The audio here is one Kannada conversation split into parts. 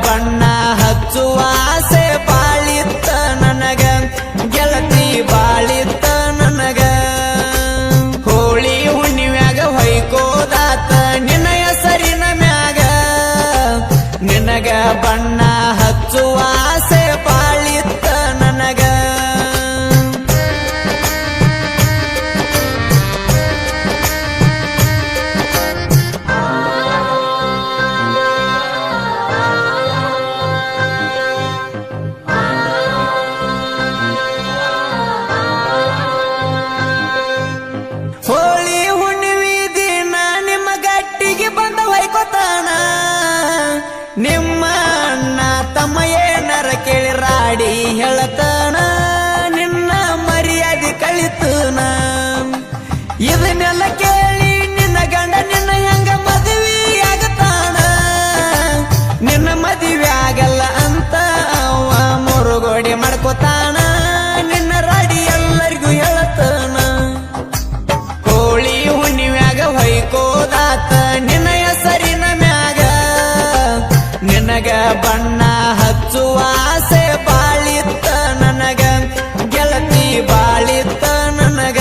ಬಣ್ಣ ಹಚ್ಚುವ ಆಸೆ ಬಾಳಿತ್ತ ನನಗ ಗೆಳತಿ ಬಾಳಿತ್ತ ನನಗ ಹೋಳಿ ಹುಣ್ಣಿಮ್ಯಾಗ ಹೊಯ್ಕೋದಾತ ನಿನ್ನ ಹೆಸರಿನ ಮ್ಯಾಗ ನಿನಗ ಬಣ್ಣ ಹಚ್ಚುವ ಆಸೆ ಬಾಳಿತ್ತ ನನಗ ಹೋಳಿ ಹುಣ್ಣಿಮೆ ದಿನ ನಿಮ್ಮ ಗಟ್ಟಿಗೆ ಬಂದ ಹೊಯ್ಕೋತಾನ ನಿಮ್ಮ ಅಣ್ಣ ತಮ್ಮ ಏನಾರ ಕೇಳಿ ರಾಡಿ ಹೇಳತಾನ ನಿನ್ನ ಮರ್ಯಾದೆ ಕಳಿತನ ಇದನ್ನೆಲ್ಲ ಕೇಳಿ ನಿನ್ನ ಗಂಡ ನಿನ್ನ ಹೆಂಗ ಮದುವೆ ಆಗತಾನ ನಿನ್ನ ಮದುವೆ ಆಗಲ್ಲ ಅಂತ ಅವ ಮುರುಗೋಡಿ ಮಾಡ್ಕೋತಾನ ನಿನ್ನ ರಾಡಿ ಎಲ್ಲರಿಗೂ ಹೇಳತಾನ ಹೋಳಿ ಹುಣ್ಣಿಮ್ಯಾಗ ಹೊಯ್ಕೋದಾತ ನಿನ್ನ ಹೆಸರಿನ ಮ್ಯಾಗ ನಿನಗ ಬಣ್ಣ ಹಚ್ಚುವ ಆಸೆ ಬಾಳಿತ್ತ ನನಗ ಗೆಳತಿ ಬಾಳಿತ್ತ ನನಗ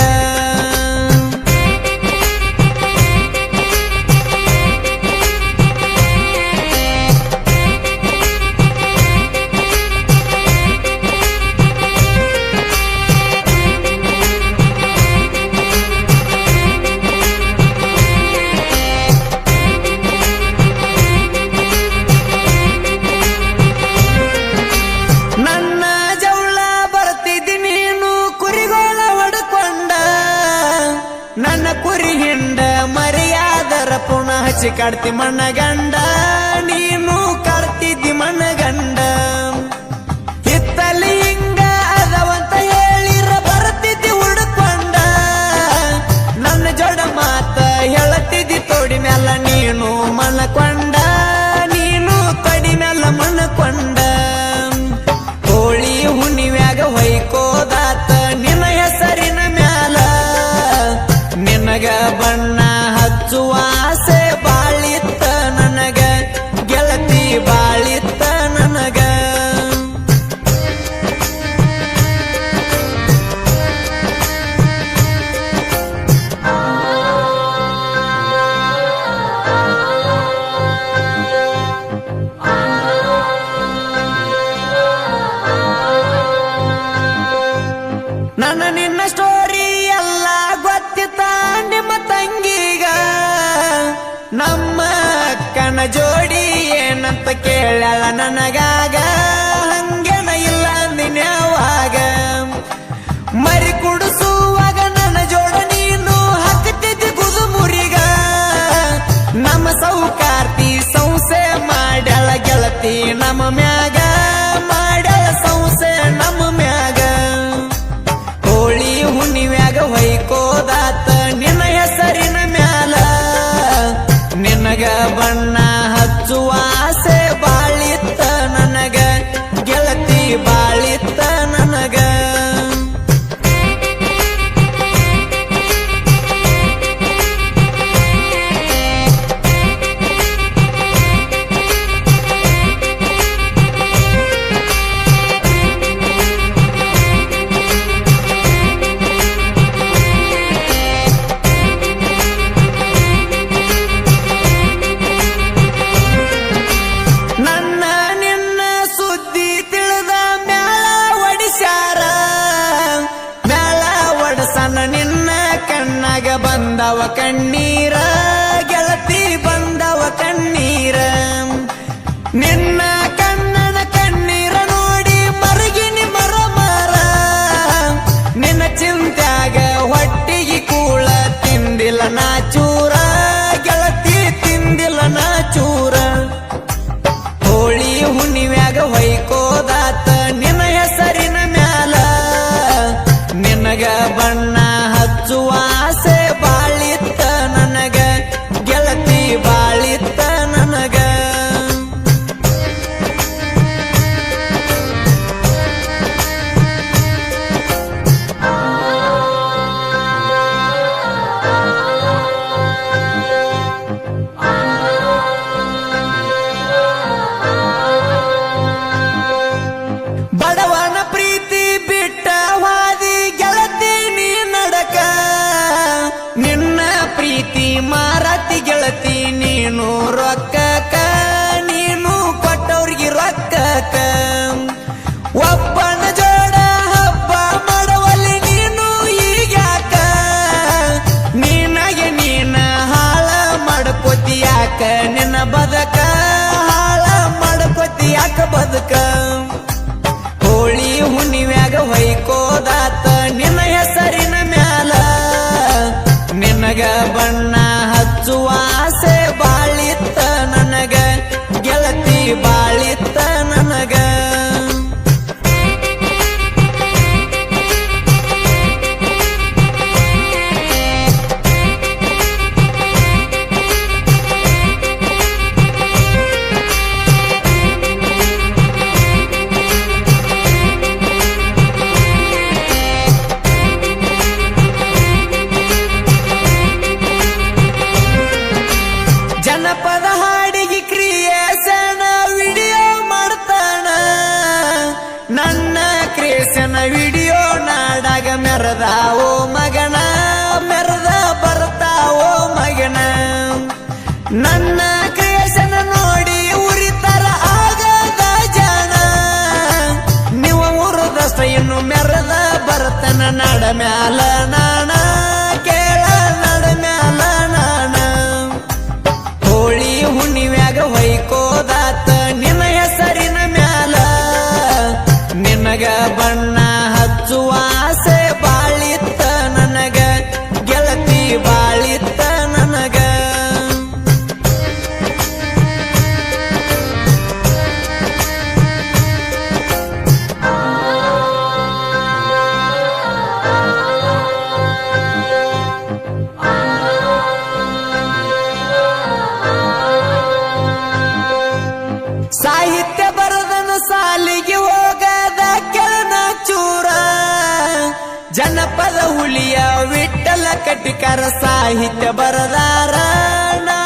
ನನ್ನ ಜವಳ ಬರ್ತಿದ್ದಿ ನೀನು ಕುರಿಗೋಳ ಹೊಡ್ಕೊಂಡ ನನ್ನ ಕುರಿ ಹಿಂಡ ಮರ್ಯಾದರ ಪುನಃ ಹಚ್ಚಿ ಕಾಡ್ತಿ ಮಣ್ಣಗಂಡ ನೀನು ಕಾಡ್ತಿದ್ದಿ ಮಣ್ಣಗಂಡ ಹಿತ್ತಲಿ ಹಿಂಗ ಅದವಂತ ಹೇಳಿರ ಬರ್ತಿದ್ದಿ ಹುಡ್ಕೊಂಡ ನನ್ನ ಜೋಡ ಮಾತ ಹೇಳತಿದ್ದಿ ತೋಡಿ ಮ್ಯಾಲ ನೀನು ಮಣ್ಣಕೊಂಡ ನೀನು ತಡಿ ಮ್ಯಾಲ ಮಣ್ಣಕೊಂಡ ಹೋಳಿ ಹುಣ್ಣಿಮ್ಯಾಗ ಹೊಯ್ಕೋದಾತ ನಿನ್ನ ಹೆಸರಿನ ಮ್ಯಾಲ ನಿನಗ ಬಣ್ಣ ಹಚ್ಚುವ ಆಸೆ ಬಾಳಿತ್ತ ನನಗ ಗೆಳತಿ ಬಾಳಿತ್ತ ನನಗ ನನ್ನ ನಿನ್ನ ಸ್ಟೋರಿ ಎಲ್ಲ ಗೊತ್ತಿತ್ತ ನಿಮ್ಮ ತಂಗಿಗ ನಮ್ಮ ಅಕ್ಕನ ಜೋಡಿ ಏನಂತ ಕೇಳಲ್ಲ ನನಗಾಗ ಹಂಗೇನ ಇಲ್ಲ ಅಂದಿನ್ಯಾವಾಗ ಮರಿ ಕುಡಿಸುವಾಗ ನನ್ನ ಜೋಡ ನೀನು ಹಾಕ್ತಿದ್ದಿ ಗುದು ಮುರಿಗ ನಮ್ಮ ಸೌಕಾರ್ತಿ ಸಂಸೆ ಮಾಡ್ಯಾಳ ಗೆಳತಿ ನಮ್ಮ ಮ್ಯಾಗ ಮಾಡ್ಯಾಳ ಸಂಸೆ ನಮ್ಮ ಮ್ಯಾಗ ಹೋಳಿ ಹುಣ್ಣಿಮ್ಯಾಗ ಹೊಯ್ಕೋದಾತ ನಿನ್ನ ಹೆಸರಿನ ಮ್ಯಾಲ ನಿನಗ ಬಣ್ಣ ಹಚ್ಚುವ ಆಸೆ ಬಾಳಿತ್ತ ನನಗ ಗೆಳತಿ ಬಾಳಿತ್ತ ನನಗ ಯಾಕ ನಿನ್ನ ಬದಕ ಹಾಳ ಮಾಡ್ಕೊತಿ ಯಾಕ ಬದುಕ ಹೋಳಿ ಹುಣ್ಣಿವ್ಯಾಗ ಹೊಯ್ಕೋದಾತ ನಿನ್ನ ಹೆಸರಿನ ಮ್ಯಾಲ ನಿನಗ ಬಣ್ಣ ಹಚ್ಚುವ ಆಸೆ ಬಾಳಿತ್ತ ನನಗ ಗೆಳತಿ ಬಾಳಿತ್ತ ನನಗ ಜನಪದ ಹಾಡಿಗೆ ಕ್ರಿಯೇಷನ್ ವಿಡಿಯೋ ಮಾಡ್ತಾನ ನನ್ನ ಕ್ರಿಯೇಷನ್ ವಿಡಿಯೋ ನಾಡಾಗ ಮೆರದಾವೋ ಮಗನ ಮೆರದ ಬರ್ತಾವೋ ಮಗನ ನನ್ನ ಕ್ರಿಯೇಷನ್ ನೋಡಿ ಉರಿತರ ಆಗದ ಜನ ನೀವು ಉರಿದಷ್ಟ ಇನ್ನು ಮೆರದ ಬರ್ತನ ನಡ ಮ್ಯಾಲ ನಾಣ ಕೇಳ ನಡ ಮ್ಯಾಲ ನಾಣ ಹೋಳಿ ಹುಣ್ಣಿವ್ಯಾಗ ಹೊಯ್ಕೋದಾತ ನಿನ್ನ ಹೆಸರಿನ ಮ್ಯಾಲ ನಿನಗ ಬಣ್ಣ ಹಚ್ಚುವ ಆಸೆ ಬಾಳಿತ್ತ ನನಗ ಗೆಳತಿ ಬಾಳಿತ್ತ ನನಗ ಸಾಹಿತ್ಯ ಬರದನ ಸಾಲಿಗೆ ಹೋಗದ ಕೆಳನ ಚೂರ ಜನಪದ ಹುಲಿಯ ವಿಠಲ ಕಟಿಕರ ಸಾಹಿತ್ಯ ಬರದಾರ ನಾ